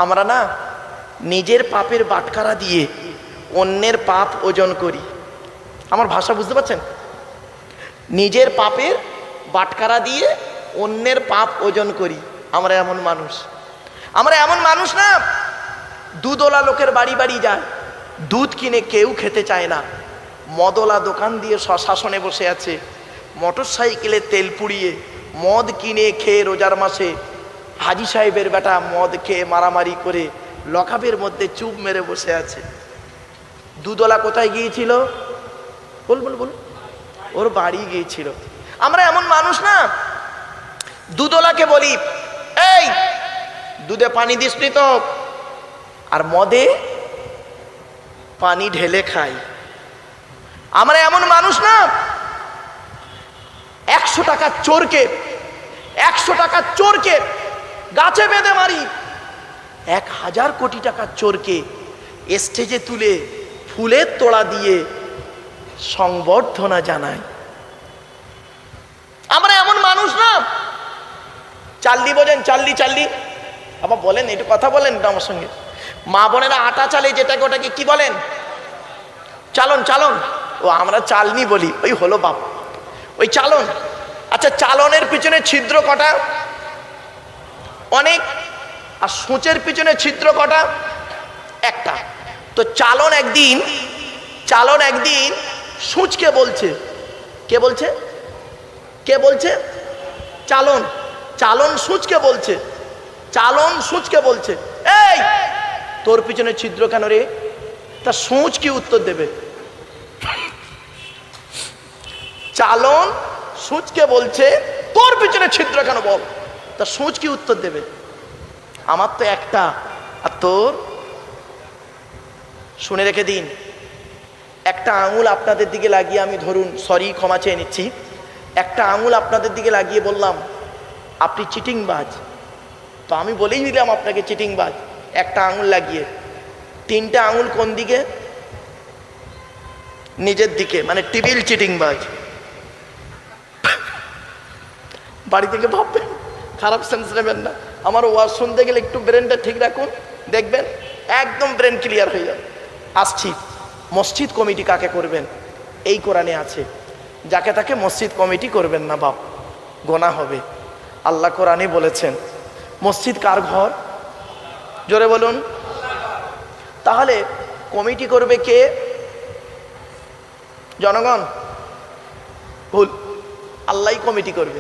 আমরা না নিজের পাপের বাটখারা দিয়ে অন্যের পাপ ওজন করি। আমার ভাষা বুঝতে পারছেন? নিজের পাপের বাটখারা দিয়ে অন্যের পাপ ওজন করি। আমরা এমন মানুষ না, দুধওয়ালা লোকের বাড়ি বাড়ি যায়, দুধ কিনে কেউ খেতে চায় না। মদওয়ালা দোকান দিয়ে স্বশাসনে বসে আছে, মোটর সাইকেলে তেল পুড়িয়ে মদ কিনে খেয়ে রোজার মাসে হাজি সাহেবের বেটা মদ খেয়ে মারামারি করে লকাপের মধ্যে চুপ মেরে বসে আছে। দুধওয়ালা কোথায় গিয়েছিল? বল, ওর বাড়ি গিয়েছিল। আমরা এমন মানুষ না, দুধওয়ালাকে বলি, এই দুধে পানি দিসনি তো, আর মদে পানি ঢেলে খাই। আমরা এমন মানুষ না, 100 টাকার চোরকে গাছে বেঁধে মারি, 1000 কোটি টাকার চোরকে স্টেজে তুলে ফুলের তোড়া দিয়ে সংবর্ধনা জানাই। আমরা এমন মানুষ না, চাল্লি বোঝেন? চাল্লি আবার বলেন, একটু কথা বলেন আমার সঙ্গে। মা বোনেরা আটা চালে যেটাকে, ওটাকে কি বলেন? চালন। ও আমরা চালনি বলি, ওই হলো বাপ, ওই চালন। আচ্ছা, চালনের পিছনে ছিদ্র কটা? অনেক। আর সূচের পিছনে ছিদ্র কটা? একটা। তো চালন একদিন সূচকে বলছে, কে বলছে? চালন সূচকে বলছে, এই তোর পিছনে ছিদ্র কেন রে? তা সূচ কি উত্তর দেবে? চালন সূচকে বলছে, তোর পিছনে ছিদ্র কেন বল? তা সূচ কি উত্তর দেবে? আমার তো একটা, আর তোর? শুনে রেখে দিন, একটা আঙুল আপনাদের দিকে লাগিয়ে আমি, ধরুন, সরি ক্ষমা চেয়ে নিচ্ছি, একটা আঙুল আপনাদের দিকে লাগিয়ে বললাম আপনি চিটিংবাজ, তো আমি বলেই দিলাম আপনাকে চিটিংবাজ। একটা আঙুল লাগিয়ে, 3টে আঙুল কোন দিকে? নিজের দিকে, মানে টিবিল চিটিংবাজ। বাড়ি থেকে ভাববেন, খারাপ সেন্স নেবেন না। আমার ওয়াজ শুনতে গেলে একটু ব্রেনটা ঠিক রাখুন, দেখবেন একদম ব্রেন ক্লিয়ার হয়ে যাবে। আসছি, মসজিদ কমিটি কাকে করবেন? এই কোরআনে আছে, যাকে তাকে মসজিদ কমিটি করবেন না বাপ, গোনা হবে। আল্লাহ কোরআনে বলেছেন, মসজিদ কার ঘর? জোরে বলুন। তাহলে কমিটি করবে কে? জনগণ? ভুল, আল্লাহই কমিটি করবে।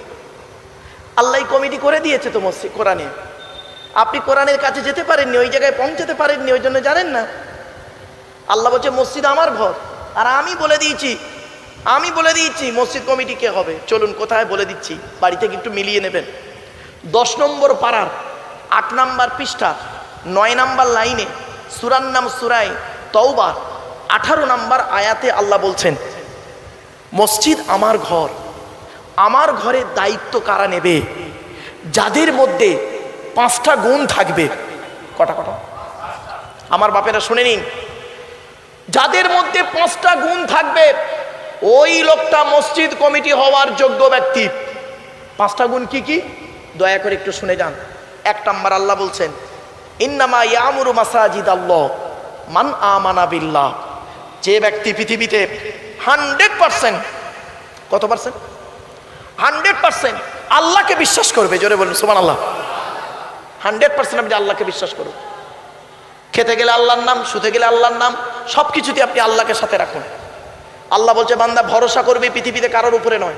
আল্লাহই কমিটি করে দিয়েছে তো মসজিদ কোরআনে। আপনি কোরআনের কাছে যেতে পারেননি, ওই জায়গায় পৌঁছাতে পারেননি, ওই জন্য জানেন না। আল্লাহ বলছে মসজিদ আমার ঘর, আর আমি বলে দিয়েছি মসজিদ কমিটি কে হবে। চলুন কোথায় বলে দিচ্ছি, বাড়ি থেকে একটু মিলিয়ে নেবেন। 10 নম্বর পাড়ার 8 নম্বর পৃষ্ঠা 9 নম্বর লাইনে সূরার নাম সূরা তাওবা 18 নম্বর আয়াতে আল্লাহ বলছেন, মসজিদ আমার ঘর, আমার ঘরের দায়িত্ব কারা নেবে? যাদের মধ্যে 5টা গুণ থাকবে। কটা? আমার বাপেরা শুনে নিন, যাদের মধ্যে 5টা গুণ থাকবে, ওই লোকটা মসজিদ কমিটি হওয়ার যোগ্য ব্যক্তি। 5টা গুণ কি? দয়া করে একটু শুনে যান। 1 নম্বর আল্লাহ বলছেন, ইন্নামা ইয়ামুরু মাসাজিদাল্লাহ মান আমানা বিল্লাহ। যে ব্যক্তি পৃথিবীতে 100%, কত পার্সেন্ট? 100% আল্লাহকে বিশ্বাস করবে। জোরে বলুন সুবহানাল্লাহ। 100% আপনি আল্লাহকে বিশ্বাস করুন। খেতে গেলে আল্লাহর নাম, শুতে গেলে আল্লাহর নাম, সব কিছুতে আপনি আল্লাহকে সাথে রাখুন। আল্লাহ বলছে, বান্দা ভরসা করবে পৃথিবীতে কারোর উপরে নয়,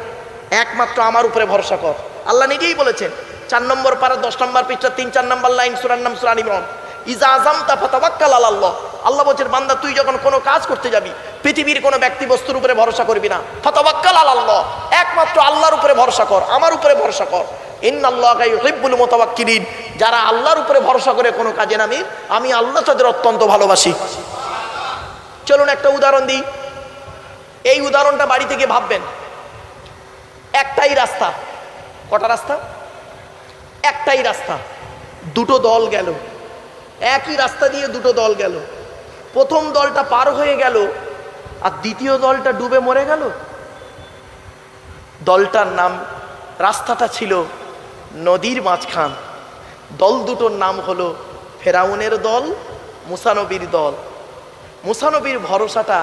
একমাত্র আমার উপরে ভরসা কর। আল্লাহ নিজেই বলেছেন, 4 নম্বর পারা 10 নম্বর পৃষ্ঠা 3-4 নম্বর লাইন, সূরার নাম সূরা ইমরান, ইজা আযামতা ফাতাওয়াক্কাল আলাল্লাহ। আল্লাহ বলছেন, বান্দা তুই যখন কোনো কাজ করতে যাবি, পৃথিবীর কোনো ব্যক্তি বস্তুর উপরে ভরসা করবি না। ফাতাওয়াক্কাল আলাল্লাহ, একমাত্র আল্লাহর উপরে ভরসা কর, আমার উপরে ভরসা কর। ইন্নাল্লাহা ইউহিব্বুল মুতাওয়াক্কিলিন। যারা আল্লাহর উপরে ভরসা করে কোনো কাজে নামে, আমি আল্লাহ তাদের অত্যন্ত ভালোবাসি। চলুন একটা উদাহরণ দিই। এই উদাহরণটা বাড়ি থেকে ভাববেন। একটাই রাস্তা। কটা রাস্তা? একটাই রাস্তা। 2টো দল গেল, একই রাস্তা দিয়ে 2টো দল গেল। প্রথম দলটা পার হয়ে গেল, আর দ্বিতীয় দলটা ডুবে মরে গেল। দলটার নাম, রাস্তাটা ছিল নদীর মাঝখান। দল দুটোর নাম হলো ফেরাউনের দল, মুসা নবীর দল। মুসা নবীর ভরসাটা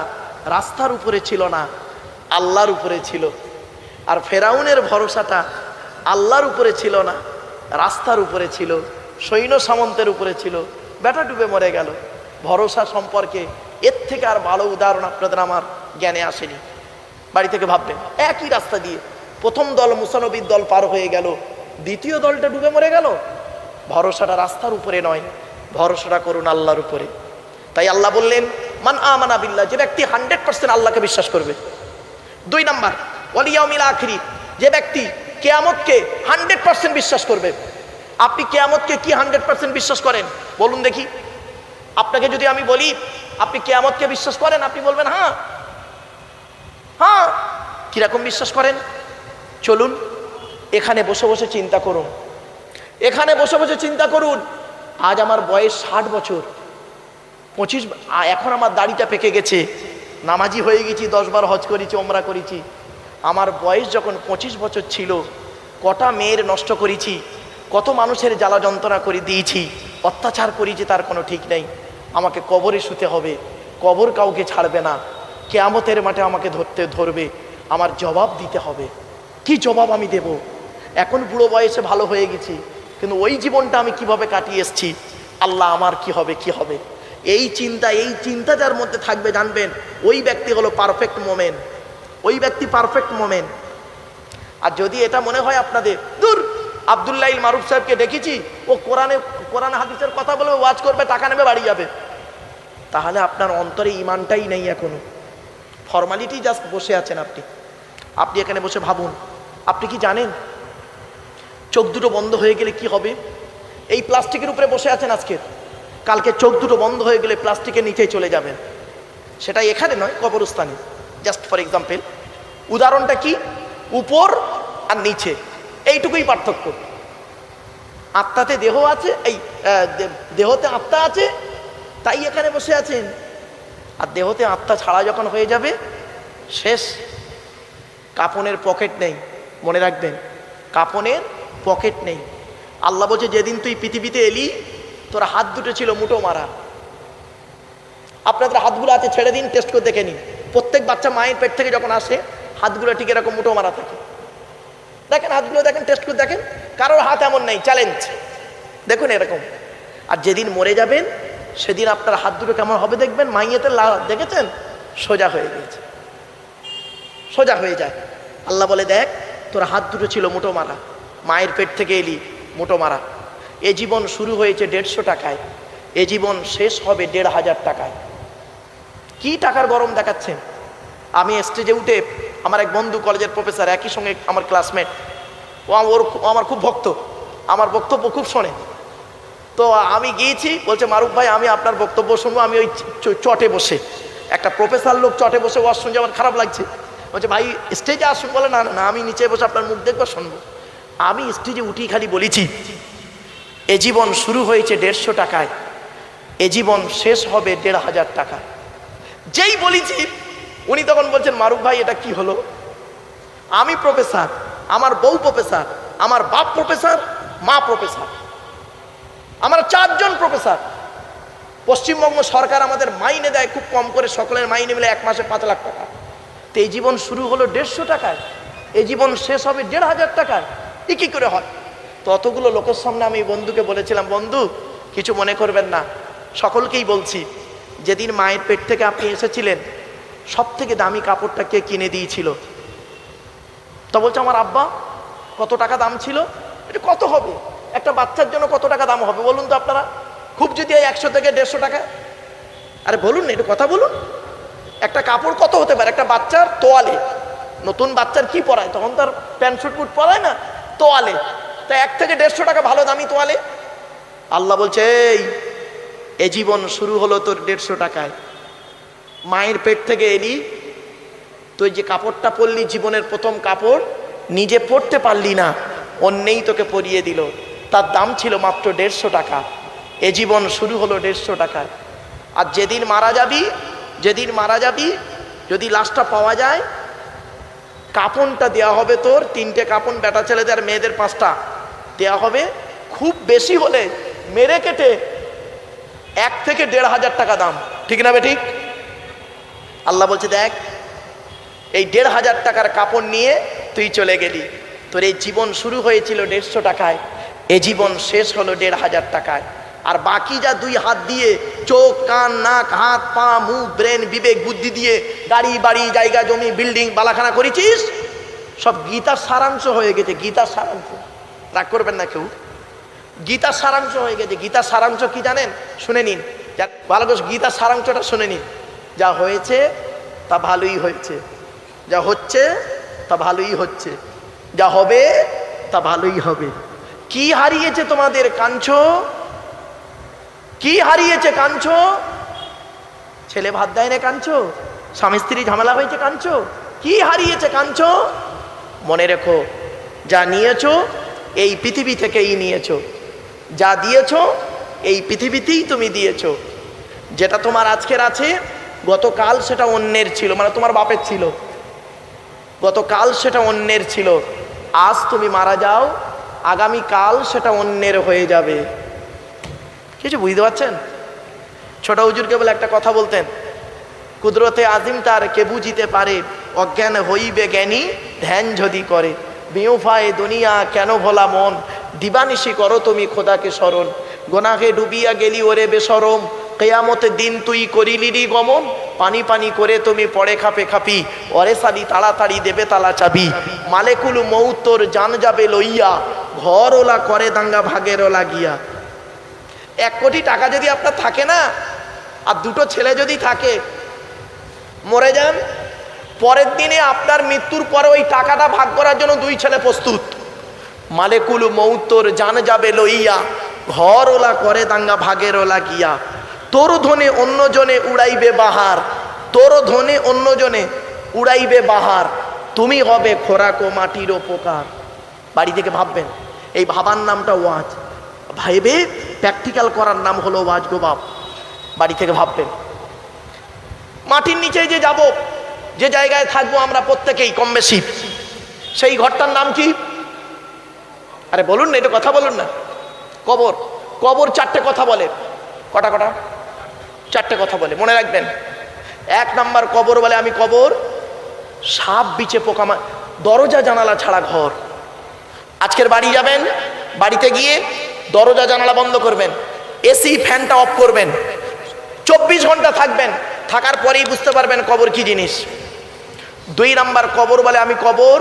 রাস্তার উপরে ছিল না, আল্লাহর উপরে ছিল। আর ফেরাউনের ভরসাটা আল্লাহর উপরে ছিল না, রাস্তার উপরে ছিল, সৈন্য সামন্তের উপরে ছিল। বেটা ডুবে মরে গেল। ভরসা সম্পর্কে এর থেকে আর ভালো উদাহরণ আপনাদের আমার জ্ঞানে আসেনি। বাড়ি থেকে ভাববেন, একই রাস্তা দিয়ে প্রথম দল মুসা নবীর দল পার হয়ে গেল, দ্বিতীয় দলটা ডুবে মরে গেল। ভরসাটা রাস্তার উপরে নয়, ভরসাটা করুন আল্লাহর উপরে। তাই আল্লাহ বললেন, মান আমানা বিল্লাহ, যে ব্যক্তি 100% আল্লাহকে বিশ্বাস করবে। 2 নাম্বার, ওয়াল ইয়াউমিল আখির, যে ব্যক্তি কিয়ামতকে 100% বিশ্বাস করবে। আপনি কিয়ামতকে কি 100% বিশ্বাস করেন বলুন দেখি? আপনাকে যদি আমি বলি আপনি কিয়ামতকে বিশ্বাস করেন, আপনি বলবেন হ্যাঁ। হ্যাঁ, কিরকম বিশ্বাস করেন? চলুন এখানে বসে বসে চিন্তা করুন, এখানে বসে বসে চিন্তা করুন। আজ আমার বয়স 60 বছর, 25, এখন আমার দাড়িটা পেকে গেছে, নামাজি হয়ে গেছি, 10 বার হজ করেছি, ওমরা করেছি। আমার বয়স যখন 25 বছর ছিল, কটা মেয়ের নষ্ট করেছি, কত মানুষের জ্বালা যন্ত্রণা করে দিয়েছি, অত্যাচার করেছি, তার কোনো ঠিক নেই। আমাকে কবরে শুতে হবে, কবর কাউকে ছাড়বে না, কিয়ামতের মাঠে আমাকে ধরবে, আমার জবাব দিতে হবে। কি জবাব আমি দেব? এখন বুড়ো বয়সে ভালো হয়ে গেছি, কিন্তু ওই জীবনটা আমি কিভাবে কাটিয়ে এসেছি, আল্লাহ আমার কি হবে, কি হবে? এই চিন্তা যার মধ্যে থাকবে, জানবেন ওই ব্যক্তি হলো পারফেক্ট মোমেন্ট, ওই ব্যক্তি পারফেক্ট মোমেন্ট। আর যদি এটা মনে হয় আপনাদের, দূর আব্দুল্লাহ ইল মারুফ সাহেবকে দেখেছি, ও কোরআন হাদিসের কথা বলবে, ওয়াজ করবে, টাকা নেবে, বাড়ি যাবে, তাহলে আপনার অন্তরে ইমানটাই নেই এখনো, ফর্মালিটি জাস্ট বসে আছেন আপনি। আপনি এখানে বসে ভাবুন, আপনি কি জানেন চোখ দুটো বন্ধ হয়ে গেলে কি হবে? এই প্লাস্টিকের উপরে বসে আছেন আজকে, কালকে চোখ দুটো বন্ধ হয়ে গেলে প্লাস্টিকের নিচেই চলে যাবেন। সেটা এখানে নয়, কবরস্থানে। জাস্ট ফর এক্সাম্পল, উদাহরণটা কি? উপর আর নিচে, এইটুকুই পার্থক্য। আত্মাতে দেহ আছে, এই দেহতে আত্মা আছে, তাই এখানে বসে আছেন। আর দেহতে আত্মা ছাড়া যখন হয়ে যাবে, শেষ। কাফনের পকেট নেই, মনে রাখবেন, কাফনের পকেট নেই। আল্লাহ বলছে, যেদিন তুই পৃথিবীতে এলি, তোর হাত দুটো ছিল মুঠো মারা। আপনাদের হাতগুলো আছে, ছেড়ে দিন, টেস্ট করে দেখে নিন। প্রত্যেক বাচ্চা মায়ের পেট থেকে যখন আসে, হাতগুলো ঠিক এরকম মুঠো মারা থাকে। দেখেন হাতগুলো, দেখেন, টেস্ট করে দেখেন, কারোর হাত এমন নেই, চ্যালেঞ্জ, দেখুন এরকম। আর যেদিন মরে যাবেন, সেদিন আপনার হাত দুটো কেমন হবে দেখবেন, মাইয়েতে দেখেছেন, সোজা হয়ে গেছে, সোজা হয়ে যায়। আল্লাহ বলে, দেখ তোর হাত দুটো ছিল মুঠো মারা, মায়ের পেট থেকে এলি মুঠো মারা। এ জীবন শুরু হয়েছে 150 টাকায়, এ জীবন শেষ হবে 1500 টাকায়। কি টাকার গরম দেখাচ্ছেন? আমি স্টেজে উঠে, আমার এক বন্ধু কলেজের প্রফেসর, একই সঙ্গে আমার ক্লাসমেট, ও আমার খুব ভক্ত, আমার বক্তব্য খুব শোনে। তো আমি গিয়েছি, বলছে মারুফ ভাই আমি আপনার বক্তব্য শুনবো। আমি ওই চটে বসে, একটা প্রফেসর লোক চটে বসে ওয়াজ শুনছে, আমার খারাপ লাগছে। বলছে ভাই স্টেজে আসুন। বলে না না, আমি নিচে বসে আপনার মুখ দেখবো, শুনবো। আমি স্টেজে উঠি খালি বলেছি, এ জীবন শুরু হয়েছে 150 টাকায়, এ জীবন শেষ হবে 1500 টাকা। যেই বলেছি, উনি তখন বলছেন, মারুফ ভাই এটা কি হলো? আমি প্রফেসর, আমার বউ প্রফেসর, আমার বাপ প্রফেসর, মা প্রফেসর, আমরা 4 জন প্রফেসর। পশ্চিমবঙ্গ সরকার আমাদের মাইনে দেয় খুব কম করে, সকলের মাইনে মিলে 1 মাসে 5 লাখ টাকা। তো এই জীবন শুরু হলো 150 টাকায়, এই জীবন শেষ হবে 1500 টাকায়। এ কি করে হয়? ততগুলো লোকের সামনে আমি বন্ধুকে বলেছিলাম, বন্ধু কিছু মনে করবেন না, সকলকেই বলছি, যেদিন মায়ের পেট থেকে আপনি এসেছিলেন, সব থেকে দামি কাপড়টা কে কিনে দিয়েছিল? তো বলছে আমার আব্বা। কত টাকা দাম ছিল? এটা কত হবে? একটা বাচ্চার জন্য কত টাকা দাম হবে বলুন তো আপনারা? খুব যদি 100 থেকে 150 টাকা। আরে বলুন না, একটু কথা বলুন। একটা কাপড় কত হতে পারে? একটা বাচ্চার তোয়ালে, নতুন বাচ্চার কি পরায়, তখন তার প্যান্ট শুট বুট পরায় না, তোয়ালে, তা 1 থেকে 150 টাকা ভালো দামি তোয়ালে। আল্লাহ বলছে, এই জীবন শুরু হলো তোর 150 টাকায়। মায়ের পেট থেকে এলি, তুই যে কাপড়টা পরলি, জীবনের প্রথম কাপড়, নিজে পরতে পারলি না, অন্যেই তোকে পরিয়ে দিল, তার দাম ছিল মাত্র 150 টাকা। এ জীবন শুরু হলো 150 টাকায়। আর যেদিন মারা যাবি, যদি লাশটা পাওয়া যায়, কাপড়টা দেওয়া হবে তোর 3টে কাপড়, বেটা ছেলেদের আর মেয়েদের 5টা দেওয়া হবে। খুব বেশি হলে মেরে কেটে 1 থেকে 1,500 টাকা দাম, ঠিক না বেঠিক? আল্লাহ বলছে দেখ, এই 1,500 টাকার কাপড় নিয়ে তুই চলে গেলি, তোর এই জীবন শুরু হয়েছিল 150 টাকায়, এই জীবন শেষ হলো 1,500 টাকায়। আর বাকি যা 2 হাত দিয়ে চোখ কান নাক হাত পা মুখ ব্রেন বিবেক বুদ্ধি দিয়ে গাড়ি বাড়ি জায়গা জমি বিল্ডিং বালাখানা করেছিস, সব গীতার সারাংশ হয়ে গেছে। গীতার সারাংশ, রাগ করবেন না কেউ, গীতার সারাংশ হয়ে গেছে। গীতার সারাংশ কি জানেন? শুনে নিন, ভালো করে গীতার সারাংশটা শুনে নিন। যা হয়েছে তা ভালোই হয়েছে, যা হচ্ছে তা ভালোই হচ্ছে, যা হবে তা ভালোই হবে। কি হারিয়েছে তোমাদের? কাঁদছো? কি হারিয়েছে? কাঁদছো? ছেলে ভাত দেয় না কাঁদছো? স্বামী স্ত্রী ঝামেলা হয়েছে কাঁদছো? কি হারিয়েছে কাঁদছো? মনে রেখো, যা নিয়েছো এই পৃথিবী থেকেই নিয়েছো, যা দিয়েছো এই পৃথিবীতেই তুমি দিয়েছো। যেটা তোমার আজকের আছে, গতকাল সেটা অন্যের ছিল, মানে তোমার বাপের ছিল, গতকাল সেটা অন্যের ছিল। আজ তুমি মারা যাও, আগামীকাল সেটা অন্যের হয়ে যাবে। কিছু বুঝতে পারছেন? ছোট হুজুরকে বলে একটা কথা বলতেন, কুদরতে আজিম তার কে বুঝিতে পারে, অজ্ঞান হইবে জ্ঞানী ধ্যান যদি করে। বিউফায়ে দুনিয়া কেন ভোলা মন, দিবানিশি করো তুমি খোদাকে স্মরণ। গোনাহে ডুবিয়া গেলি ওরে বেশরম, কেয়ামতের দিন তুই করিলিরি গমন। পানি পানি করে তুমি পড়ে খাপে খাপি, অরে সালি তাড়াতাড়ি দেবে তালা চাবি। মালেকুল মৌত তোর জান যাবে লইয়া, ঘর ওলা করে দাঙ্গা ভাগের ওলা গিয়া। 1 কোটি টাকা যদি আপনার থাকে না, আর 2টো ছেলে যদি থাকে, মরে যান, পরের দিনে আপনার মৃত্যুর পরে ওই টাকাটা ভাগ করার জন্য 2 ছেলে প্রস্তুত। মালেকুল মৌত তোর জান যাবে লইয়া, ঘর ওলা করে দাঙ্গা ভাগের ওলা গিয়া। তোর ধনে অন্যজনে উড়াইবে বাহার, তোর ধনে অন্যজনে উড়াইবে বাহার। তুমি হবে খোরাক ও মাটির উপকার। বাড়ি থেকে ভাববেন, এই ভাবার নামটা ওয়াজ, ভাইবে প্র্যাকটিক্যাল করার নাম হলো ওয়াজ গো বাপ। বাড়ি থেকে ভাববেন, মাটির নিচে যে যাব, যে জায়গায় থাকবো আমরা প্রত্যেকেই কম বেশি, সেই ঘরটার নাম কি? আরে বলুন না, এটা কথা বলুন না। কবর। কবর 4টে কথা বলে। কটা কটা? 4টে কথা বলে, মনে রাখবেন। 1 নাম্বার কবর বলে, আমি কবর সাপ বিছে পোকা দরজা জানালা ছাড়া ঘর। আজকের বাড়ি যাবেন, বাড়িতে গিয়ে দরজা জানালা বন্ধ করবেন, এসি ফ্যানটা অফ করবেন, 24 ঘন্টা থাকবেন। থাকার পরেই বুঝতে পারবেন কবর কি জিনিস। 2 নাম্বার কবর বলে, আমি কবর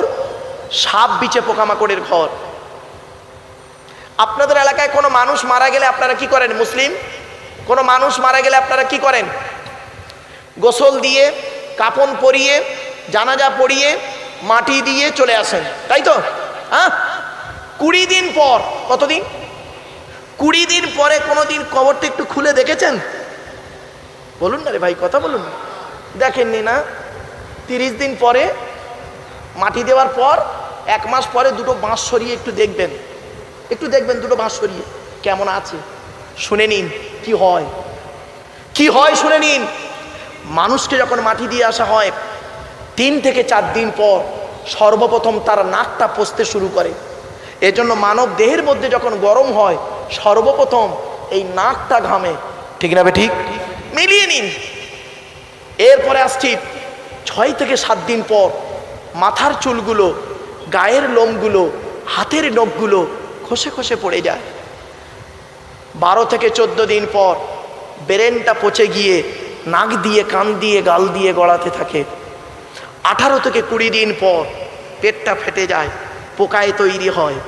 সাপ বিছে পোকামাকড়ের ঘর। আপনাদের এলাকায় কোনো মানুষ মারা গেলে আপনারা কি করেন? মুসলিম কোনো মানুষ মারা গেলে আপনারা কি করেন? গোসল দিয়ে, কাফন পরিয়ে, জানাজা পড়িয়ে, মাটি দিয়ে চলে আসেন, তাই তো? হ্যাঁ, 20 দিন পর, কতদিন? 20 দিন পরে কোনোদিন কবরটা একটু খুলে দেখেছেন? বলুন না রে ভাই, কথা বলুন। দেখেননি না? 30 দিন পরে মাটি দেওয়ার পর 1 মাস পরে 2টো বাঁশ সরিয়ে একটু দেখবেন, একটু দেখবেন 2টো বাঁশ সরিয়ে কেমন আছে। শুনে নিন কি হয়, কি হয় শুনে নিন। মানুষকে যখন মাটি দিয়ে আসা হয়, 3 থেকে 4 দিন পর সর্বপ্রথম তার নাকটা পচতে শুরু করে। এজন্য মানব দেহের মধ্যে যখন গরম হয়, সর্বপ্রথম এই নাকটা ঘামে, ঠিক না? ঠিক মিলিয়ে নিন। এরপরে আসছি 6 থেকে 7 দিন পর মাথার চুলগুলো, গায়ের লোমগুলো, হাতের নখগুলো খসে খসে পড়ে যায়। 12 থেকে 14 দিন পর ব্রেনটা পচে গিয়ে নাক দিয়ে, কান দিয়ে, গাল দিয়ে গড়াতে থাকে। 18 থেকে 20 দিন পর পেটটা ফেটে যায়, পোকায় তৈরি হয়।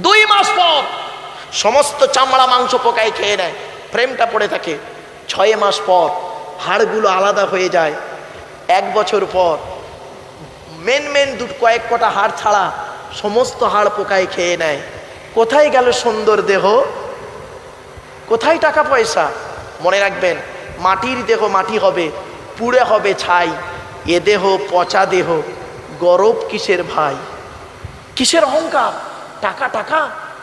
2 মাস পর সমস্ত চামড়া মাংস পোকায় খেয়ে নেয়, ফ্রেমটা পড়ে থাকে। 6 মাস পর হাড়গুলো আলাদা হয়ে যায়। 1 বছর পর মেন কয়েক কটা হাড় ছাড়া সমস্ত হাড় পোকায় খেয়ে নেয়। কোথায় গেল সুন্দর দেহ? কোথায় টাকা পয়সা? মনে রাখবেন, মাটির দেহ মাটি হবে, পুড়ে হবে ছাই। এ দেহ পচা দেহ, গরব কিসের ভাই? কিসের অহংকার? টাকা টাকা,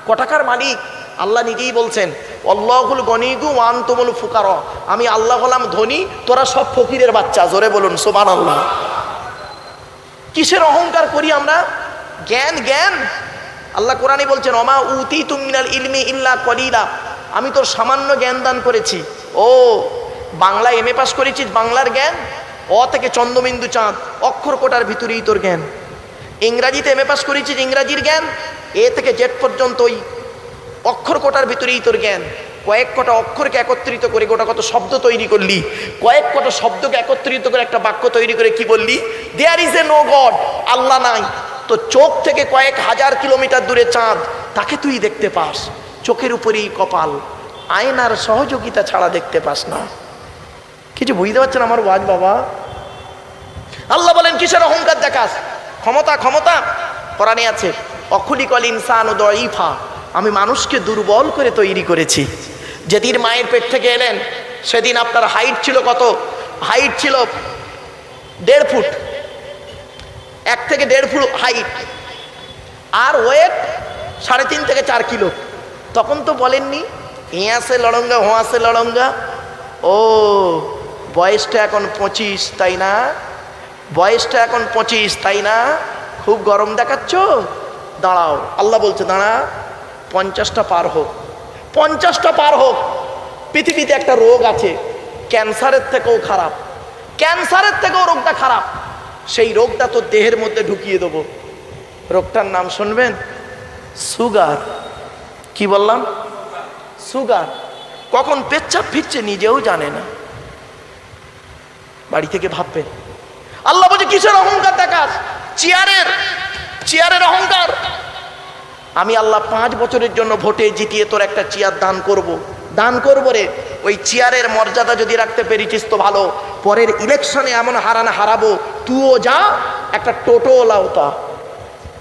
কটাকার মালিক? আল্লাহ নিজেই বলছেন, আল্লাহুল গনিগু ওয়া আনতুমুল ফুকারা। আমি আল্লাহ হলাম ধনী, তোরা সব ফকিরের বাচ্চা। জোরে বলুন সুবহানাল্লাহ। কিসের অহংকার করি আমরা? জ্ঞান জ্ঞান। আল্লাহ কোরআনে বলছেন, ওমা উতিতুম মিনাল ইলমি ইল্লা কলিলা। আমি তোর সামান্য জ্ঞান দান করেছি। ও বাংলা এমএ পাস করেছিস, বাংলার জ্ঞান, অ থেকে চন্দ্রবিন্দু চাঁদ, অক্ষর কোটার ভিতরেই তোর জ্ঞান। ইংরাজিতে এমএ পাস করেছিস, ইংরাজির জ্ঞান, এ থেকে জেড পর্যন্ত ওই অক্ষর কোটার ভিতরেই তোর জ্ঞান। কয়েক কটা অক্ষরকে একত্রিত করে গোটা কত শব্দ তৈরি করলি, কয়েক কটা শব্দকে একত্রিত করে একটা বাক্য তৈরি করে কি বললি? There is a no God, আল্লাহ নাই। তো চোখ থেকে কয়েক হাজার কিলোমিটার দূরে চাঁদ, তাকে তুই দেখতে পাস, চোখের উপরেই কপাল, আয়নার সহযোগিতা ছাড়া দেখতে পাস না। কিছু বুঝতে পারছেন আমার ওয়াজ বাবা? আল্লাহ বলেন কিসের অহংকার দেখাস? ক্ষমতা, ক্ষমতা কোরআনে আছে, অখুলিকল ইনসানু দাঈফা, আমি মানুষকে দুর্বল করে তৈরি করেছি। যেদিন মায়ের পেট থেকে এলেন সেদিন আপনার হাইট ছিল কত? হাইট ছিল 1.5 ফুট, 1 থেকে 1.5 ফুট হাইট, আর ওয়েট 3.5 থেকে 4 কিলো। তখন তো বলেননি হিয়াসে লড়ঙ্গা হোয়াসে লড়ঙ্গা। ও বয়সটা এখন 25, তাই না? বয়সটা এখন 25, তাই না? খুব গরম দেখাচ্ছ, দাঁড়াও। আল্লাহ বলছে দাঁড়া, 50টা পার হোক, 50টা পার হোক। পৃথিবীতে একটা রোগ আছে, ক্যান্সারের থেকেও খারাপ, ক্যান্সারের থেকেও রোগটা খারাপ। সেই রোগটা তো দেহের মধ্যে ঢুকিয়ে দেবো। রোগটার নাম শুনবেন? সুগার। কি বললাম? সুগার। কখন পেচ্ছাপ ফিরছে নিজেও জানে না, বাড়ি থেকে ভাববেন। আল্লাহ বলছে কিসের অহংকার দেখাস? চেয়ারের অহংকার। আমি আল্লাহ 5 বছরের জন্য ভোটে জিতিয়ে তোর একটা চেয়ার দান করব, দান করবো রে। ওই চেয়ারের মর্যাদা যদি রাখতে পেরেছিস তো ভালো, পরের ইলেকশনে এমন হারাবো, তুইও যা, একটা টোটো লাউতা।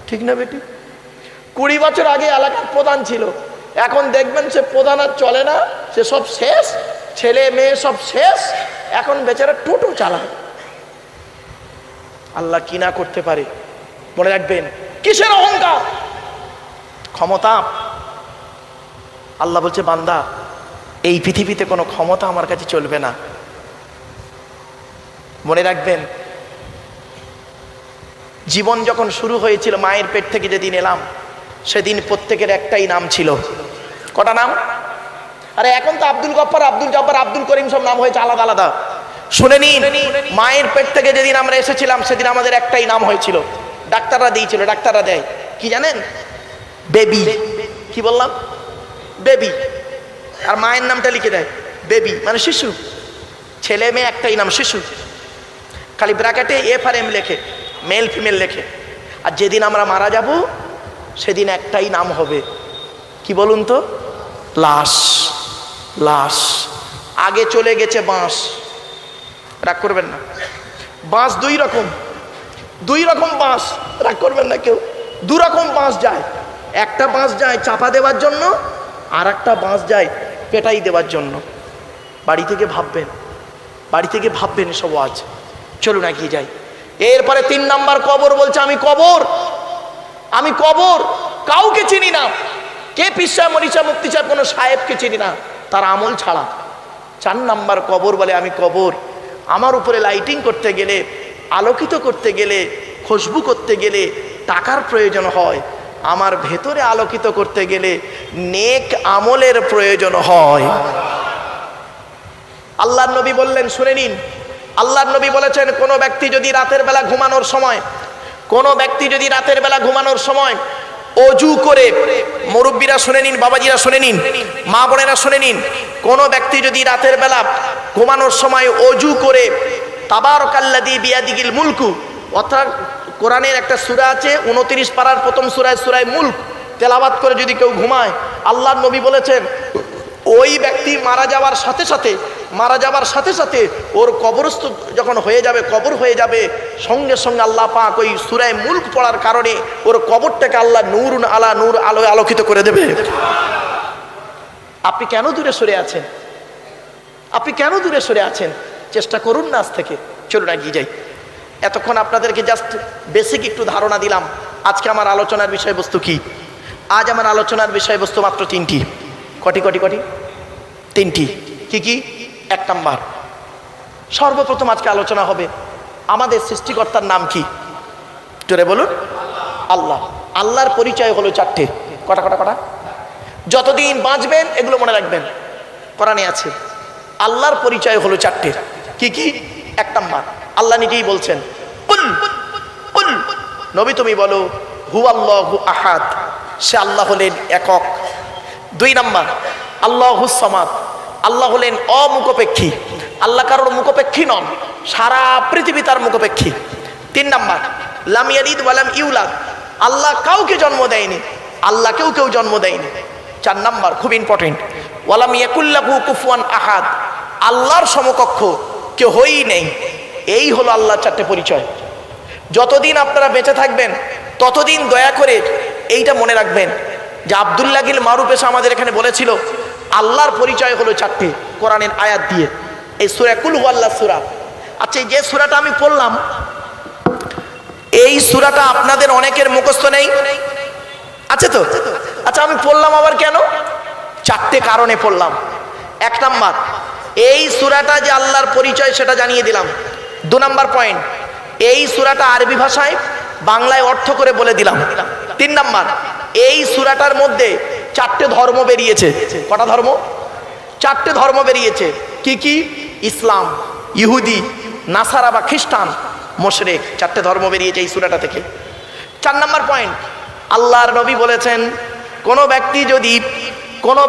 ঠিক না বেটি? 20 বছর আগে এলাকার প্রধান ছিল, এখন দেখবেন সে প্রধান আর চলে না, সে সব শেষ, ছেলে মেয়ে সব শেষ, এখন বেচারা টোটো চালায়। আল্লাহ কি না করতে পারে, মনে রাখবেন। কিসের অহংকার? ক্ষমতা। আল্লাহ বলছে বান্দা, এই পৃথিবীতে কোনো ক্ষমতা আমার কাছে চলবে না। মনে রাখবেন, জীবন যখন শুরু হয়েছিল, মায়ের পেট থেকে যেদিন এলাম, সেদিন প্রত্যেকের একটাই নাম ছিল। কটা নাম? আরে এখন তো আব্দুল গফফার, আব্দুল জব্বার, আব্দুল করিম সব নাম হয়েছে আলাদা আলাদা। শুনে নিন, মায়ের পেট থেকে যেদিন আমরা এসেছিলাম সেদিন আমাদের একটাই নাম হয়েছিল, ডাক্তাররা দিয়েছিল। ডাক্তাররা দেয় কি জানেন? বেবি। কি বললাম? বেবি। আর মায়ের নামটা লিখে দেয় বেবি, মানে শিশু। ছেলে মেয়ে একটাই নাম, শিশু। খালি ব্র্যাকেটে এফ আর এম লেখে, মেল ফিমেল লেখে। আর যেদিন আমরা মারা যাব সেদিন একটাই নাম হবে, কি বলুন তো? লাশ। লাশ। আগে চলে গেছে বাঁশ। রাগ করবেন না, বাঁশ দুই রকম বাঁশ, রাগ করবেন না কেউ। 2 রকম বাঁশ যায়, একটা বাঁশ যায় চাপা দেওয়ার জন্য, আর একটা বাঁশ যায় পেটাই দেওয়ার জন্য। বাড়ি থেকে ভাববেন সব। আজ চলুন এগিয়ে যাই। এরপরে 3 নাম্বার কবর বলছে আমি কবর কাউকে চিনি না। কে পিসা মরিচা মুক্তি সাহেব, কোনো সাহেবকে চিনি না তার আমল ছাড়া। 4 নাম্বার কবর বলে আমি কবর। আমার উপরে লাইটিং করতে গেলে, আলোকিত করতে গেলে, খুশবু করতে গেলে টাকার প্রয়োজন হয়, আমার ভেতরে আলোকিত করতে গেলে নেক আমলের প্রয়োজন হয়। আল্লাহর নবী বললেন, শুনে নিন, আল্লাহর নবী বলেছেন, কোনো ব্যক্তি যদি রাতের বেলা ঘুমানোর সময় অজু করে, মুরব্বীরা শুনে নিন, বাবাজিরা শুনে নিন, মা বোনেরা শুনে নিন, কোনো ব্যক্তি যদি রাতের বেলা ঘুমানোর সময় অজু করে তাবারাকাল্লাযী বিয়াদিহিল মুলকু, অর্থাৎ কোরআনের একটা সূরা আছে 29 পারার প্রথম সূরা মুলক, তেলাওয়াত করে যদি কেউ ঘুমায়, আল্লাহর নবী বলেছেন ওই ব্যক্তি মারা যাওয়ার সাথে সাথে ওর কবরস্থ যখন কবর হয়ে যাবে, সঙ্গে সঙ্গে আল্লাহ পাক ওই সূরা মুলক পড়ার কারণে ওর কবরটাকে আল্লাহ নূরুন আলা নূর, আলোয় আলোকিত করে দেবে। আপনি কেন দূরে সরে আছেন? চেষ্টা করুন না আজ থেকে। চলুন এগিয়ে যাই। এতক্ষণ আপনাদেরকে জাস্ট বেসিক একটু ধারণা দিলাম। আজকে আমার আলোচনার বিষয়বস্তু কি? আজ আমার আলোচনার বিষয়বস্তু মাত্র 3টি। কটি? 3টি। কি? 1 নাম্বার, সর্বপ্রথম আজকে আলোচনা হবে আমাদের সৃষ্টিকর্তার নাম কি? জোরে বলুন। আল্লাহ। আল্লাহর পরিচয় হলো 4টে। কটা? যতদিন বাঁচবেন এগুলো মনে রাখবেন। কোরআনে আছে আল্লাহর পরিচয় হলো চারটে। কি কি? এক নাম্বার, আল্লাহ নিজেই বলছেন কুল কুল, নবী তুমি বলো হুয়াল্লাহু আহাদ, সে আল্লাহ হলেন একক। দুই নাম্বার আল্লাহুস সামাদ, আল্লাহ হলেন অমুখপেক্ষী, আল্লাহ কারোর মুখপেক্ষী নন, সারা পৃথিবী তার মুখপেক্ষী। তিন নাম্বার লাম ইয়ালিদ ওয়া লাম ইউলাদ, আল্লাহ কাউকে জন্ম দেয়নি, আল্লাহকেও কেউ জন্ম দেয়নি। চার নাম্বার খুব ইম্পর্টেন্ট, ওয়ালাম ইয়াকুল লাহু কুফুয়ান আহাদ, আল্লাহর সমকক্ষ কেউ হয়ই নেই। এই হলো আল্লাহর চারটে পরিচয়। যতদিন আপনারা বেঁচে থাকবেন ততদিন দয়া করে এইটা মনে রাখবেন যে আব্দুল্লাহ গিল মারুফ এসে আমাদের এখানে বলেছিল আল্লাহর পরিচয় হলো চারটে কোরআনের আয়াত দিয়ে। এই সূরা কুল হুয়াল্লাহ সূরা। আচ্ছা, এই যে সূরাটা আমি পড়লাম, এই সূরাটা আপনাদের অনেকের মুখস্থ নেই, আছে তো? আচ্ছা, আমি পড়লাম আবার কেন? চারটে কারণে পড়লাম। এক নাম্বার, এই সূরাটা যে আল্লাহর পরিচয় সেটা জানিয়ে দিলাম। দু নাম্বার পয়েন্ট, এই সূরাটা আরবি ভাষায় বাংলায় অর্থ করে বলে দিলাম। তিন নাম্বার, এই সূরাটার মধ্যে চারটে ধর্ম বেরিয়েছে। কটা ধর্ম? চারটে ধর্ম বেরিয়েছে। কি কি? ইসলাম, ইহুদি, নাসারা বা খ্রিস্টান, মুশরিক, চারটে ধর্ম বেরিয়েছে এই সূরাটা থেকে। চার নাম্বার পয়েন্ট, আল্লাহর নবী বলেছেন কোনো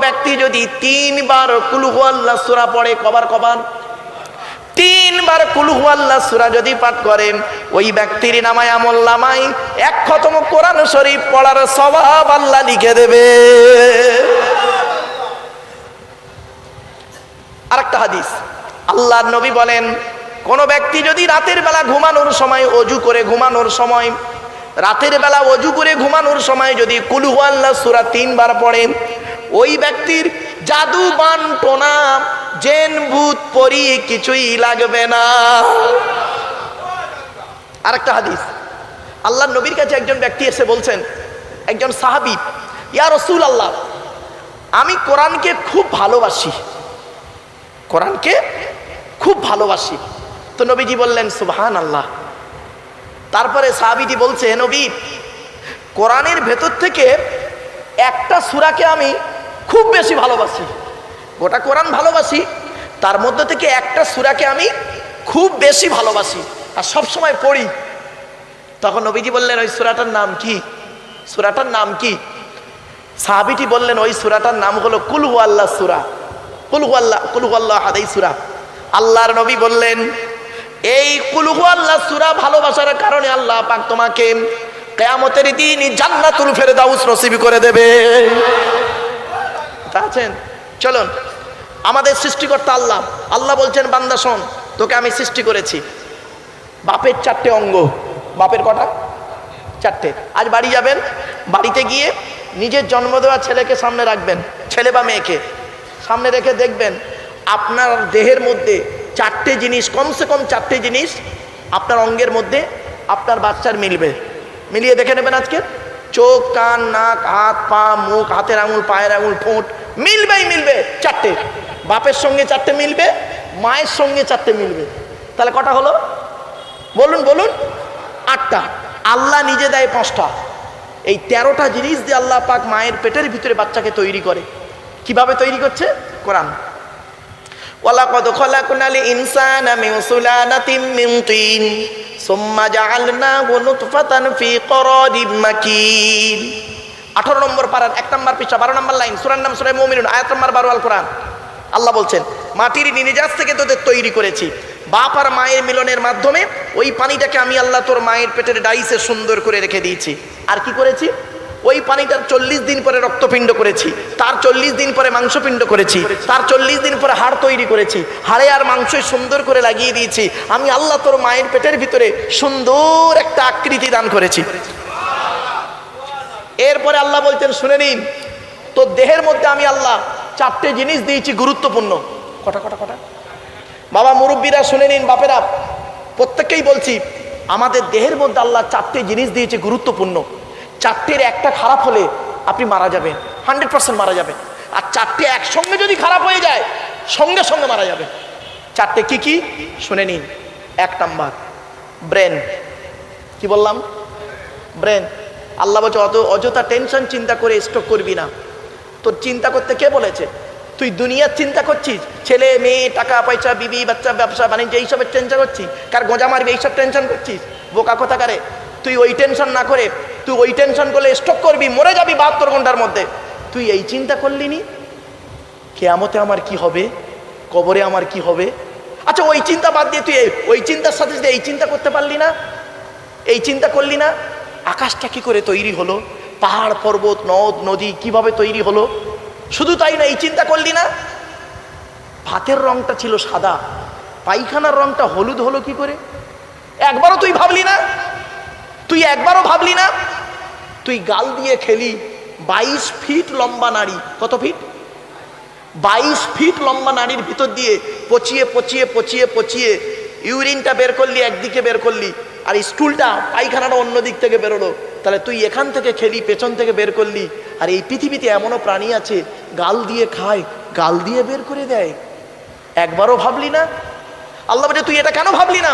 ব্যক্তি যদি তিনবার কুল হুয়াল্লাহ সূরা পড়ে, কবার? তিনবার কুল হুয়াল্লাহ সূরা যদি পাঠ করেন, ওই ব্যক্তির নামায় আমলনামায় এক খতম কোরআন শরীফ পড়ার সওয়াব আল্লাহ লিখে দেবে। আরেকটা হাদিস, আল্লাহর নবী বলেন কোন ব্যক্তি যদি রাতের বেলা ঘুমানোর সময় অজু করে ঘুমানোর সময় যদি কুল হুয়াল্লাহ সূরা তিনবার পড়ে, ওই ব্যক্তির জাদু বান টোনা জেন ভূত পরি কিছুই লাগবে না। আরেকটা হাদিস, আল্লাহর নবীর কাছে একজন ব্যক্তি এসে বলছেন, একজন সাহাবী, ইয়া রাসূলুল্লাহ, আমি কোরআনকে খুব ভালোবাসি। তো নবীজি বললেন সুবহানাল্লাহ। তারপরে সাহাবীটি বলছে, হে নবী, কোরআনের ভেতর থেকে একটা সূরাকে আমি খুব বেশি ভালোবাসি। গোটা কোরআন ভালোবাসি, তার মধ্যে থেকে একটা সূরাকে আমি খুব বেশি ভালোবাসি আর সব সময় পড়ি। তখন নবীজি বললেন, ওই সূরাটার নাম কি? সাহাবীটি বললেন, ওই সূরাটার নাম হলো কুল হুয়াল্লাহ সূরা, কুল হুয়াল্লাহ আহাদ সূরা। আল্লাহর নবী বললেন, এই কুল হুয়াল্লাহ সূরা ভালোবাসার কারণে আল্লাহ পাক তোমাকে কিয়ামতের দিন জান্নাতুল ফেরদাউস নসিব করে দেবে। আছেন? চলুন, আমাদের সৃষ্টিকর্তা আল্লাহ বলছেন, বান্দা শোন, তোকে আমি সৃষ্টি করেছি। বাপের চারটে অঙ্গ। বাপের কটা? চারটে। আজ বাড়ি যাবেন, বাড়িতে গিয়ে নিজের জন্ম দেওয়া ছেলেকে সামনে রাখবেন, ছেলে বা মেয়েকে সামনে রেখে দেখবেন আপনার দেহের মধ্যে চারটে জিনিস, কমসে কম চারটে জিনিস আপনার অঙ্গের মধ্যে আপনার বাচ্চার মিলবে। মিলিয়ে দেখে নেবেন আজকে, চোখ, কান, নাক, হাত, পা, মুখ, হাতের আঙুল, পায়ের আঙুল, ঠোঁট মিলবে চারটে। বাপের সঙ্গে চারটে মিলবে, মায়ের সঙ্গে চারটে মিলবে। তাহলে কটা হলো? বলুন। 8টা। আল্লাহ নিজে দেয় 5টা। এই 13টা জিনিস দিয়ে আল্লাহ পাক মায়ের পেটের ভিতরে বাচ্চাকে তৈরি করে। কিভাবে তৈরি করছে? কোরআন। ওয়ালাকাদ খালাকনাল ইনসানা মিন সুলালাতিন মিন তিন সুম্মা জাআলনাহু নুতফাতান ফি করারিম মাকিন। 18 নম্বর পারার 1 নম্বর পৃষ্ঠা 12 নম্বর লাইন, সূরার নাম সূরা মুমিনুন, আয়াত নম্বর 12 আল কোরআন। আল্লাহ বলছেন, মাটির নির্যাস থেকে তোদের তৈরি করেছি, বাপ আর মায়ের মিলনের মাধ্যমে ওই পানিটাকে আমি আল্লাহ তোর মায়ের পেটের ডাইসে সুন্দর করে রেখে দিয়েছি। আর কি করেছি? ওই পানিটার 40 দিন পরে রক্তপিণ্ড করেছি, তার 40 দিন পরে মাংসপিণ্ড করেছি, তার 40 দিন পরে হাড় তৈরি করেছি, হাড়ে আর মাংসই সুন্দর করে লাগিয়ে দিয়েছি। আমি আল্লাহ তোর মায়ের পেটের ভিতরে সুন্দর একটা আকৃতি দান করেছি। এরপরে আল্লাহ বলছেন, শুনে নিন, তোর দেহের মধ্যে আমি আল্লাহ 4টে জিনিস দিয়েছি গুরুত্বপূর্ণ। কটা? বাবা মুরব্বীরা শুনে নিন, বাপেরা প্রত্যেককেই বলছি, আমাদের দেহের মধ্যে আল্লাহ 4টে জিনিস দিয়েছে গুরুত্বপূর্ণ। 4টের একটা খারাপ হলে আপনি মারা যাবেন, 100% মারা যাবেন। আর 4টে একসঙ্গে যদি খারাপ হয়ে যায়, সঙ্গে সঙ্গে মারা যাবে। 4টে কি শুনে নিন। 1 নাম্বার ব্রেন। কি বললাম? ব্রেন। আল্লাহ বলছে, অযথা টেনশন চিন্তা করে স্ট্রোক করবি না। তোর চিন্তা করতে কে বলেছে? তুই দুনিয়ার চিন্তা করছিস, ছেলে মেয়ে, টাকা পয়সা, বিবি বাচ্চা, ব্যবসা বাণিজ্য, এইসবের টেনশন করছিস, কার গোজা মারবি এইসব টেনশন করছিস। বোকা কোথাকারে, তুই ওই টেনশন না করে, তুই ওই টেনশন করলে স্ট্রোক করবি, মরে যাবি 72 ঘন্টার মধ্যে। তুই এই চিন্তা করলি নি কিয়ামতে আমার কি হবে, কবরে আমার কি হবে। আচ্ছা ওই চিন্তা বাদ দিয়ে তুই ওই চিন্তার সাথে সাথে এই চিন্তা করতে পারলি না, এই চিন্তা করলি না আকাশটা কি করে তৈরি হলো, পাহাড় পর্বত নদ নদী কিভাবে তৈরি হলো। শুধু তাই না, এই চিন্তা করলি না ভাতের রংটা ছিল সাদা, পায়খানার রংটা হলুদ হলো কি করে। একবারও তুই ভাবলি না, তুই একবারও ভাবলি না। তুই গাল দিয়ে খেলি 22 ফিট লম্বা নাড়ি, কত ফিট? 22 ফিট লম্বা নাড়ির ভিতর দিয়ে পচিয়ে পচিয়ে পচিয়ে পচিয়ে ইউরিনটা বের করলি একদিকে বের করলি, আর স্টুলটা পায়খানাটা অন্য দিক থেকে বেরোলো। তাহলে তুই এখান থেকে খেলি, পেছন থেকে বের করলি। আর এই পৃথিবীতে এমনও প্রাণী আছে গাল দিয়ে খায়, গাল দিয়ে বের করে দেয়। একবারও ভাবলি না? আল্লাহ বলে তুই এটা কেন ভাবলি না?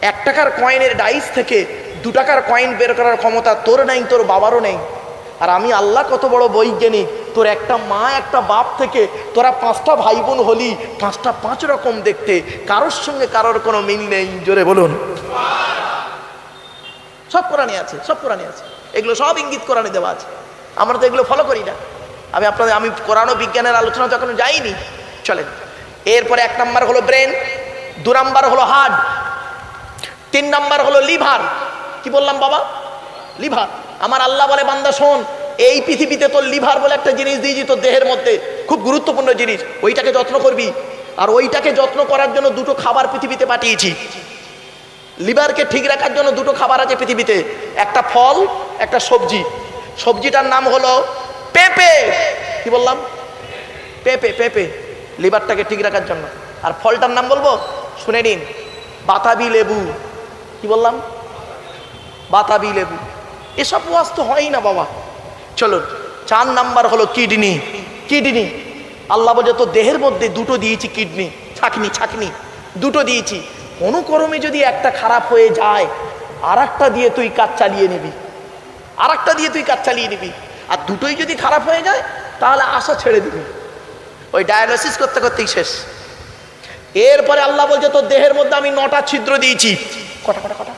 1 টাকার কয়েনের ডাইস থেকে 2 টাকার কয়েন বের করার ক্ষমতা তোর নেই, তোর বাবারও নেই। আর আমি আল্লাহ কত বড় বৈজ্ঞানিক, তোর একটা মা একটা বাপ থেকে তোরা 5টা ভাই বোন হলি, 5টা 5 রকম দেখতে, কারোর সঙ্গে কারোর কোনো মিল নেই। জোরে বলুন। সব কোরআনে আছে, সব কোরআনে আছে, এগুলো সব ইঙ্গিত কোরআনে দেওয়া আছে। আমরা তো এগুলো ফলো করি না। আমি কোরআন ও বিজ্ঞানের আলোচনা তো এখনো যাইনি। চলেন, এরপরে 1 নাম্বার হলো ব্রেন, 2 নাম্বার হলো হার্ট, 3 নাম্বার হলো লিভার। কি বললাম বাবা? লিভার। আমার আল্লাহ বলে বান্দা শোন, এই পৃথিবীতে তোর লিভার বলে একটা জিনিস দিয়েছি তোর দেহের মধ্যে, খুব গুরুত্বপূর্ণ জিনিস, ওইটাকে যত্ন করবি। আর ওইটাকে যত্ন করার জন্য 2টো খাবার পৃথিবীতে পাঠিয়েছি। লিভারকে ঠিক রাখার জন্য 2টো খাবার আছে পৃথিবীতে, একটা ফল একটা সবজি। সবজিটার নাম হলো পেঁপে। কি বললাম? পেঁপে। পেঁপে লিভারটাকে ঠিক রাখার জন্য। আর ফলটার নাম বলবো, শুনে নিন, বাতাবি লেবু। কি বললাম? বাতাবি লেবু। এসব ওয়াজ তো হয় না বাবা। চলুন, 4 নাম্বার হলো কিডনি। কিডনি আল্লাহ বলে তো দেহের মধ্যে 2টো দিয়েছি কিডনি, ছাকনি 2টো দিয়েছি। অনুকরমে যদি একটা খারাপ হয়ে যায় আর একটা দিয়ে তুই কাজ চালিয়ে নিবি, আর একটা দিয়ে তুই কাজ চালিয়ে নিবি। আর 2টোই যদি খারাপ হয়ে যায় তাহলে আশা ছেড়ে দিবি, ওই ডায়ালিসিস করতে করতেই শেষ। এরপরে আল্লাহ বলছে তোর দেহের মধ্যে আমি 9টা ছিদ্র দিয়েছি। কটা?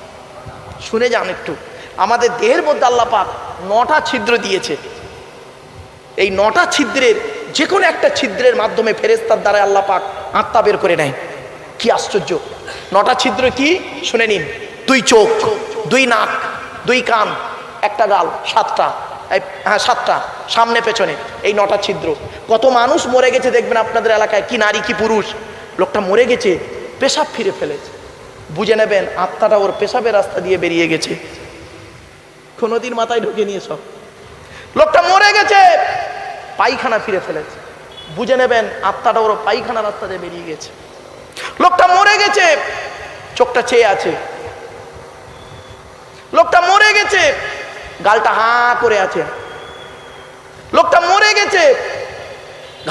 শুনে যান একটু। আমাদের দেহের মধ্যে আল্লাহ পাক 9টা ছিদ্র দিয়েছে। এই 9টা ছিদ্রের যে কোনো একটা ছিদ্রের মাধ্যমে ফেরেশতার দ্বারা আল্লাহ পাক আত্মা বের করে নেয়। কি আশ্চর্য! 9টা ছিদ্র কি শুনে নিন। 2 চোখ, 2 নাক, 2 কান, একটা গাল, 7টা, হ্যাঁ 7টা, সামনে পেছনে, এই 9টা ছিদ্র। কত মানুষ মরে গেছে দেখবেন আপনাদের এলাকায়, কি নারী কি পুরুষ, লোকটা মরে গেছে, পেশাব ফিরে ফেলেছে, বুঝে নেবেন আত্মাটা ওর পেশাবের রাস্তা দিয়ে বেরিয়ে গেছে, কোনোদিন মাথায় ঢুকে নিয়ে সব। লোকটা মরে গেছে, পায়খানা ফিরে ফেলেছে, বুঝে নেবেন আত্মাটা ওর পায়খানা রাস্তা দিয়ে বেরিয়ে গেছে। লোকটা মরে গেছে, চোখটা চেয়ে আছে। লোকটা মরে গেছে, গালটা হাঁ করে আছে। লোকটা মরে গেছে,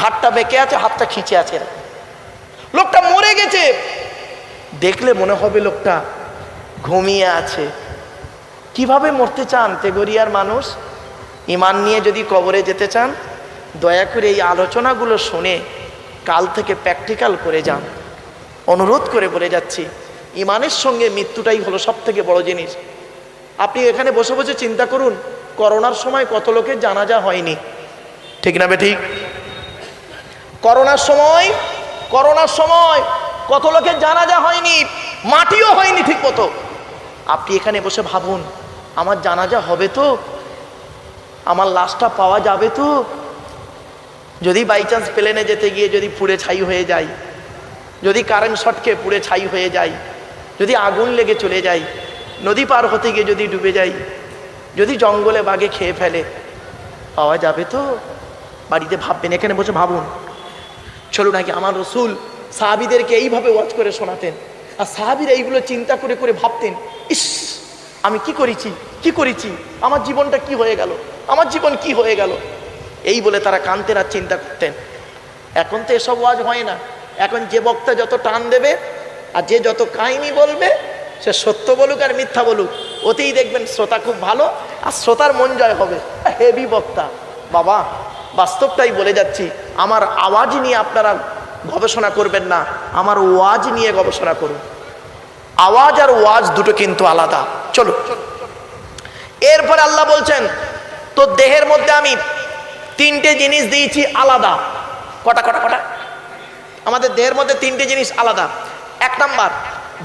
ঘাটটা বেঁকে আছে, হাতটা খিঁচে আছে। লোকটা মরে গেছে, দেখলে মনে হবে লোকটা ঘুমিয়ে আছে। কিভাবে মরতে চান তেগরিয়ার মানুষ? ইমান নিয়ে যদি কবরে যেতে চান, দয়া করে এই আলোচনাগুলো শুনে কাল থেকে প্র্যাকটিক্যাল করে যান। অনুরোধ করে বলে যাচ্ছি, ইমানের সঙ্গে মৃত্যুটাই হলো সব থেকে বড় জিনিস। আপনি এখানে বসে বসে চিন্তা করুন, করোনার সময় কত লোকের জানাজা হয়নি, ঠিক না বেঠিক? করোনার সময় কত লোকের জানাজা হয়নি, মাটিও হয়নি ঠিক মতো। আপনি এখানে বসে ভাবুন, আমার জানাজা হবে তো? আমার লাশটা পাওয়া যাবে তো? যদি বাই চান্স প্লেনে যেতে গিয়ে যদি পুড়ে ছাই হয়ে যায়, যদি কারেন্ট শর্ট খেয়ে পুড়ে ছাই হয়ে যায়, যদি আগুন লেগে চলে যায়, নদী পার হতে গিয়ে যদি ডুবে যাই, যদি জঙ্গলে বাঘে খেয়ে ফেলে, পাওয়া যাবে তো? বাড়িতে ভাববেন, এখানে বসে ভাবুন। চলো নাকি আমার রসুল সাহাবীদেরকে এইভাবে ওয়াজ করে শোনাতেন, আর সাহাবীরা এইগুলো চিন্তা করে করে ভাবতেন, ইস আমি কি করেছি, আমার জীবনটা কি হয়ে গেল, আমার জীবন কি হয়ে গেল, এই বলে তারা কাঁদতেন আর চিন্তা করতেন। এখন তো এসব ওয়াজ হয় না। এখন যে বক্তা যত টান দেবে আর যে যত কাহিনী বলবে, সে সত্য বলুক আর মিথ্যা বলুক, ওতেই দেখবেন শ্রোতা খুব ভালো, আর শ্রোতার মন জয় হবে। হেভি বক্তা বাবা, বাস্তবটাই বলে যাচ্ছি। আমার আওয়াজ নিয়ে আপনারা গবেষণা করবেন না, আমার ওয়াজ নিয়ে গবেষণা করুন। আওয়াজ আর ওয়াজ দুটো কিন্তু আলাদা। চলো, এরপরে আল্লাহ বলছেন তো দেহের মধ্যে আমি তিনটে জিনিস দিয়েছি আলাদা। কটা কটা কটা? আমাদের দেহের মধ্যে তিনটে জিনিস আলাদা। এক নাম্বার,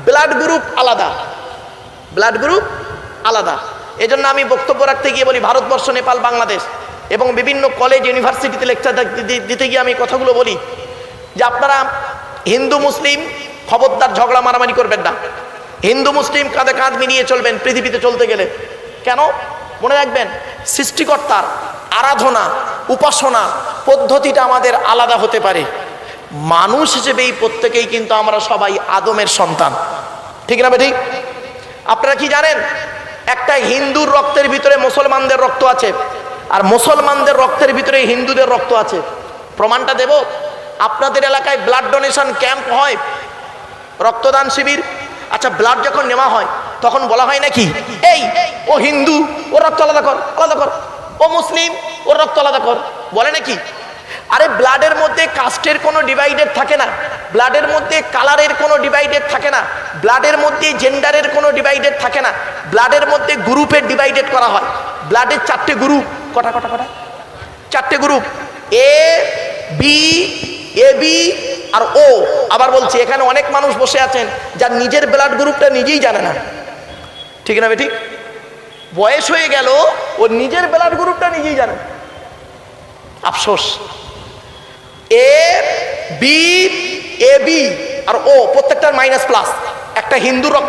ব্লাড গ্রুপ আলাদা। ব্লাড গ্রুপ আলাদা। এজন্য আমি বক্তব্য রাখতে গিয়ে বলি, ভারতবর্ষ, নেপাল, বাংলাদেশ এবং বিভিন্ন কলেজ ইউনিভার্সিটিতে লেকচার দিতে গিয়ে আমি কথাগুলো বলি যে আপনারা হিন্দু মুসলিম খবরদার ঝগড়া মারামারি করবেন না। হিন্দু মুসলিম কাঁধে কাঁধ মিলিয়ে চলবেন পৃথিবীতে চলতে গেলে। কেন? মনে রাখবেন, সৃষ্টিকর্তার আরাধনা উপাসনা পদ্ধতিটা আমাদের আলাদা হতে পারে। মানুষ হিসেবেই প্রত্যেকেই কিন্তু আমরা সবাই আদমের সন্তান, ঠিক না ঠিক? আপনারা কি জানেন, একটা হিন্দুর রক্তের ভিতরে মুসলমানদের রক্ত আছে, আর মুসলমানদের রক্তের ভিতরে হিন্দুদের রক্ত আছে। প্রমাণটা দেব। আপনাদের এলাকায় ব্লাড ডোনেশন ক্যাম্প হয়, রক্তদান শিবির। আচ্ছা, ব্লাড যখন নেওয়া হয় তখন বলা হয় নাকি এই ও হিন্দু, ওর রক্ত আলাদা কর, আলাদা কর, ও মুসলিম, ওর রক্ত আলাদা কর, বলে নাকি? আরে ব্লাডের মধ্যে কাস্টের কোনো ডিভাইডেড থাকে না, ব্লাডের মধ্যে কালারের কোনো ডিভাইডেড থাকে না, ব্লাডের মধ্যে জেন্ডারের কোনো ডিভাইডেড থাকে না, ব্লাডের মধ্যে গ্রুপের ডিভাইডেড করা হয়। ব্লাডের চারটে গ্রুপ। কটা কটা কটা? চারটে group, A B, A B আর ও। আবার বলছি, এখানে অনেক মানুষ বসে আছেন যার নিজের ব্লাড গ্রুপটা নিজেই জানে না, ঠিক না ঠিক? বয়স হয়ে গেল, ও নিজের ব্লাড গ্রুপটা নিজেই জানে। আফসোস। এ বি, এ বি আর ও প্রত্যেকটার মাইনাস প্লাস। একটা হিন্দু রক্ত